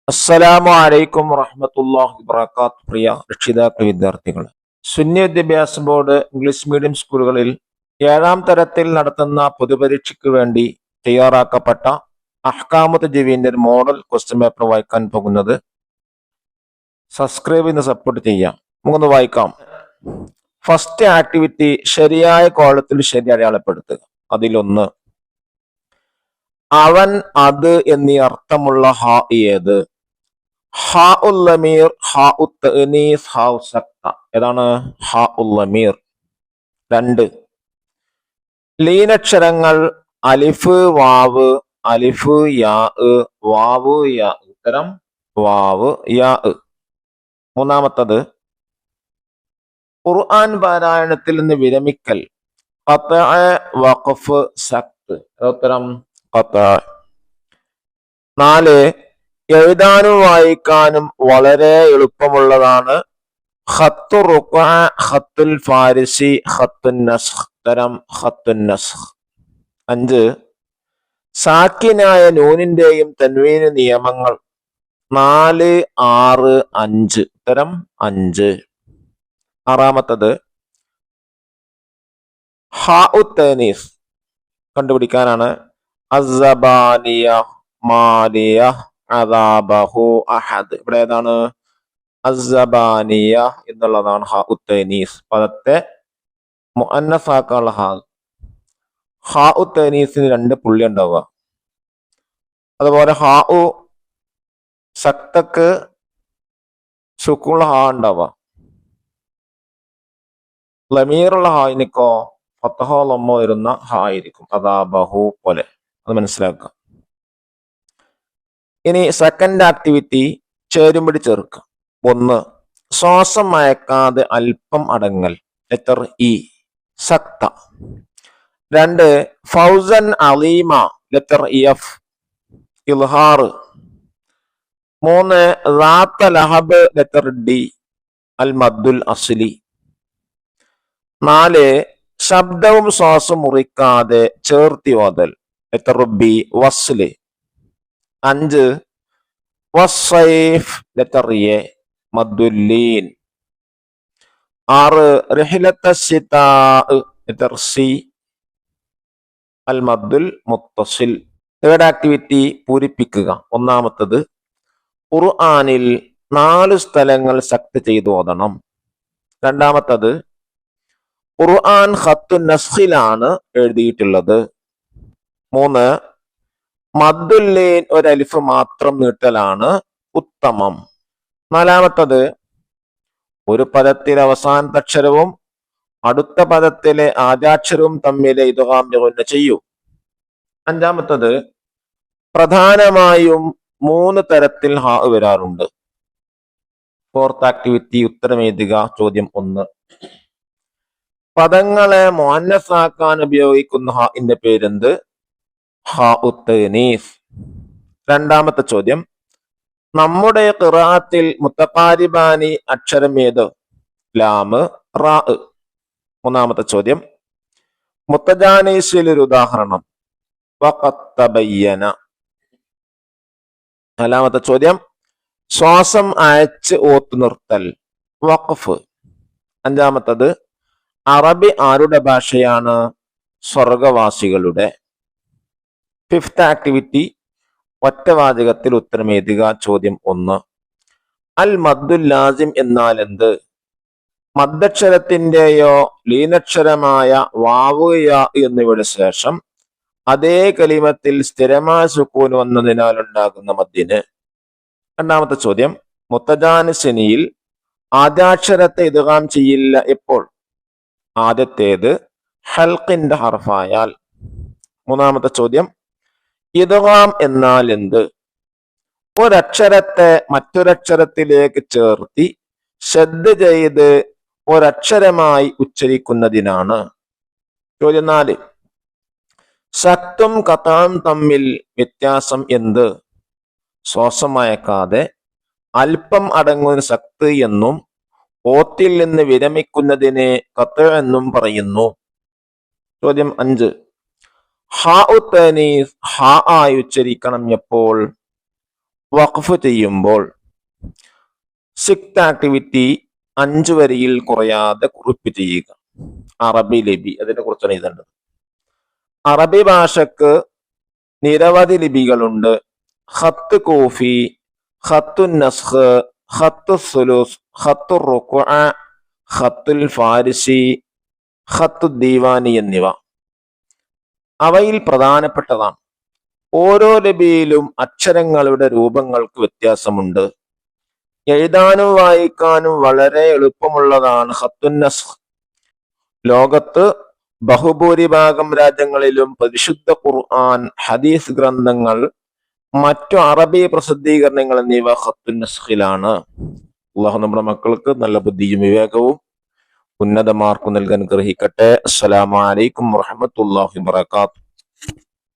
അസ്സലാമു അലൈക്കും വറഹ്മത്തുള്ളാഹി വബറകാത്ത്. പ്രിയ രക്ഷിതാക്കൾ, വിദ്യാർത്ഥികൾ, സുന്നി വിദ്യാഭ്യാസ ബോർഡ് ഇംഗ്ലീഷ് മീഡിയം സ്കൂളുകളിൽ 7ാം തരത്തിൽ നടത്തുന്ന പൊതുപരീക്ഷയ്ക്ക് വേണ്ടി തയ്യാറാക്കപ്പെട്ട അഹ്കാമു തജ്വീദിന്റെ ഒരു മോഡൽ ക്വസ്റ്റ്യൻ പേപ്പർ വായിക്കാൻ പോകുന്നത്. സബ്സ്ക്രൈബ് ചെയ്ത് സപ്പോർട്ട് ചെയ്യാം. നമുക്കൊന്ന് വായിക്കാം. ഫസ്റ്റ് ആക്ടിവിറ്റി, ശരിയായ കോളത്തിൽ ശരി അടയാളപ്പെടുത്തുക. അതിലൊന്ന്, അവൻ, അത് എന്നീ അർത്ഥമുള്ള ഹ ഏത്? ഹ ഉൽ ലമീർ, ഹ ഉൽ തഅനീസ്, ഹ ഉൽ സക്ത. ഏതാണ് ഹ ഉൽ ലമീർ? 2, ലീനക്ഷരങ്ങൾ അലിഫ്, വാവ്, അലിഫ്, യാ, വാവ്, യാ. ഉത്തരം വാവ്, യാ. മൂന്നാമത്തത്, ഖുർആൻ പാരായണത്തിൽ നിന്ന് വിരമിക്കൽ. ഖത്അ, വഖഫ്, സക്ത്. ഉത്തരം ഖത്അ. 4, എഴുതാനും വായിക്കാനും വളരെ എളുപ്പമുള്ളതാണ്. ഖത്തു റുക്അ, ഖത്തുൽ ഫാരിസി, ഖത്തുൻ നസ്ഖ്. ഉത്തരം ഖത്തുൻ നസ്ഖ്. 5, സാക്കിനായ നൂനിന്റെയും തൻവീന് നിയമങ്ങൾ. 4, 6, 5. ഉത്തരം 5. ആറാമത്തത്, ഹ ഉ തഅനീസ് കണ്ടുപിടിക്കാനാണ്. അസ്സബാനിയ, മാലിയ, അദാബഹു, അഹദ്. ഇവിടെ ഏതാണ്? അസ്സബാനിയ എന്നുള്ളതാണ് ഹ ഉ തഅനീസ്. പദത്തെ മുഅന്നസ് ആക്കാനുള്ള ഹ. ഹ ഉ തഅനീസിന് 2 പുള്ളി ഉണ്ടാവുക. അതുപോലെ ഹ ഉ സക്തക്ക് സുക്കൂണുള്ള ഹ ഉണ്ടാവുക. ലമീറുള്ള ഹായിനിക്കോ ഫത്തഹോ ലമ്മോ വരുന്ന ഹ ആയിരിക്കും. അദാബഹു പോലെ. അത് മനസ്സിലാക്കുക. ഇനി സെക്കൻഡ് ആക്ടിവിറ്റി, ചേരുംപടി ചേർക്കുക. 1, ശ്വാസം മയക്കാതെ അല്പം അടങ്ങൽ. ലെറ്റർ ഇ, സക്ത. 2, ഫൗസൻ അലീമ. ലെറ്റർ എഫ്, ഇൽഹാർ. 3, റാത്ത ലഹബ്. ലെറ്റർ ഡി, അൽ മദ്ദുൽ അസ്ലി. 4, ശബ്ദവും ശ്വാസം മുറിക്കാതെ ചേർത്തി ഓതൽ. ലെറ്റർ ബി, വസ്ല്. 5, വസ്സൈഫ്. ലെറ്റർ എ, മദ്ദുല്ലീൻ. 6, റിഹ്ലത്ത ശിതാ. ലെറ്റർ സി, അൽ മദ്ദുൽ മുത്തസിൽ. തേർഡ് ആക്ടിവിറ്റി, പൂരിപ്പിക്കുക. ഒന്നാമത്തത്, ഖുർആനിൽ 4 സ്ഥലങ്ങൾ സക്ത് ചെയ്ത് ഓതണം. രണ്ടാമത്തത്, ഖുർആൻ ഖത്തുൻ നസ്ഖിലാണ് എഴുതിയിട്ടുള്ളത്. 3, മദ്ദുല്ലീൻ ഒരു അലിഫ് മാത്രം നീട്ടലാണ് ഉത്തമം. 4മത്തത്, ഒരു പദത്തിലെ അവസാനത്തെ അക്ഷരവും അടുത്ത പദത്തിലെ ആദ്യാക്ഷരവും തമ്മിലെ ഇദ്ഗാം ഗുന്ന ചെയ്യൂ. 5മത്തത്, പ്രധാനമായും 3 തരത്തിൽ ഹ വരാറുണ്ട്. ഫോർത്ത് ആക്ടിവിറ്റി, ഉത്തരം എഴുതുക. ചോദ്യം 1, പദങ്ങളെ മുഅന്നസ് ആക്കാൻ ഉപയോഗിക്കുന്ന ഹാഇന്റെ പേരെന്ത്? ഹ ഉ തഅനീസ്. രണ്ടാമത്തെ ചോദ്യം, നമ്മുടെ ഖിറാഅത്തിൽ മുത്തഖാരിബാനി അക്ഷരം ഏത്? ലാം, റാ. മൂന്നാമത്തെ ചോദ്യം, മുത്തജാനീസിൽ ഒരു ഉദാഹരണം. വഖത് തബയ്യന. നാലാമത്തെ ചോദ്യം, ശ്വാസം അയച്ച് ഓത്തു നിർത്തൽ. വഖഫ്. 5മത്തത്, അറബി ആരുടെ ഭാഷയാണ്? സ്വർഗവാസികളുടെ. ഫിഫ്ത്ത് ആക്ടിവിറ്റി, ഒറ്റവാചകത്തിൽ ഉത്തരം എഴുതുക. ചോദ്യം 1, അൽ മദ്ദുൽ ലാസിം എന്നാൽ എന്ത്? മദ്ദക്ഷരത്തിന്റെയോ ലീനക്ഷരമായ വാവ്, യാ എന്നിവയുടെ ശേഷം അതേ കലിമത്തിൽ സ്ഥിരമായ സുക്കൂൻ വന്നതിനാൽ ഉണ്ടാകുന്ന മദ്ദിന്. രണ്ടാമത്തെ ചോദ്യം, മുത്തജാനിസിനിയിൽ ആദ്യാക്ഷരത്തെ ഇദ്ഗാം ചെയ്യില്ല എപ്പോൾ? ആദ്യത്തേത് ഹൽഖിന്റെ ഹർഫായാൽ. മൂന്നാമത്തെ ചോദ്യം, ഇദ്ഗാം എന്നാൽ എന്ത്? ഒരക്ഷരത്തെ മറ്റൊരക്ഷരത്തിലേക്ക് ചേർത്തി ശദ്ദ് ചെയ്ത് ഒരക്ഷരമായി ഉച്ചരിക്കുന്നതിനാണ്. ചോദ്യം 4, സക്തും ഖത്അം തമ്മിൽ വ്യത്യാസം എന്ത്? ശ്വാസം മയക്കാതെ അല്പം അടങ്ങുന്ന സക്ത് എന്നും ഓത്തിൽ നിന്ന് വിരമിക്കുന്നതിനെ ഖത്അ എന്നും പറയുന്നു. ചോദ്യം 5, ഹ ഉ തഅനീസ് ഹ ആയി ഉച്ചരിക്കണം എപ്പോൾ? വഖഫ് ചെയ്യുമ്പോൾ സിക്ത് ആക്ടിവിറ്റി 5 വരിയിൽ കുറയാതെ കുറിപ്പ് ചെയ്യുക. അറബി ലിപി, അതിനെ കുറിച്ചാണ് എഴുതേണ്ടത്. അറബി ഭാഷക്ക് നിരവധി ലിപികളുണ്ട്. ഖത്ത് കൂഫി, ഖത്തു നസ്ഖ്, ഖത്തു സുലൂസ്, ഖത്തു റുക്അ, ഖത്തുൽ ഫാരിസി, ഖത്തു ദീവാനി എന്നിവ അവയിൽ പ്രധാനപ്പെട്ടതാണ്. ഓരോ ലിപിയിലും അക്ഷരങ്ങളുടെ രൂപങ്ങൾക്ക് വ്യത്യാസമുണ്ട്. എഴുതാനും വായിക്കാനും വളരെ എളുപ്പമുള്ളതാണ് ഖത്തുൻ നസ്ഖ്. ലോകത്ത് ബഹുഭൂരിഭാഗം രാജ്യങ്ങളിലും പരിശുദ്ധ ഖുർആൻ, ഹദീസ് ഗ്രന്ഥങ്ങൾ, മറ്റു അറബി പ്രസിദ്ധീകരണങ്ങൾ എന്നിവ ഖത്തുൻ നസ്ഖിലാണ്. അള്ളാഹു നമ്മുടെ മക്കൾക്ക് നല്ല ബുദ്ധിയും വിവേകവും ഉന്നത മാർക്കും നൽകാൻ ഗ്രഹിക്കട്ടെ. അസ്സലാമു അലൈക്കും വറഹ്മത്തുള്ളാഹി വബറകാതുഹു.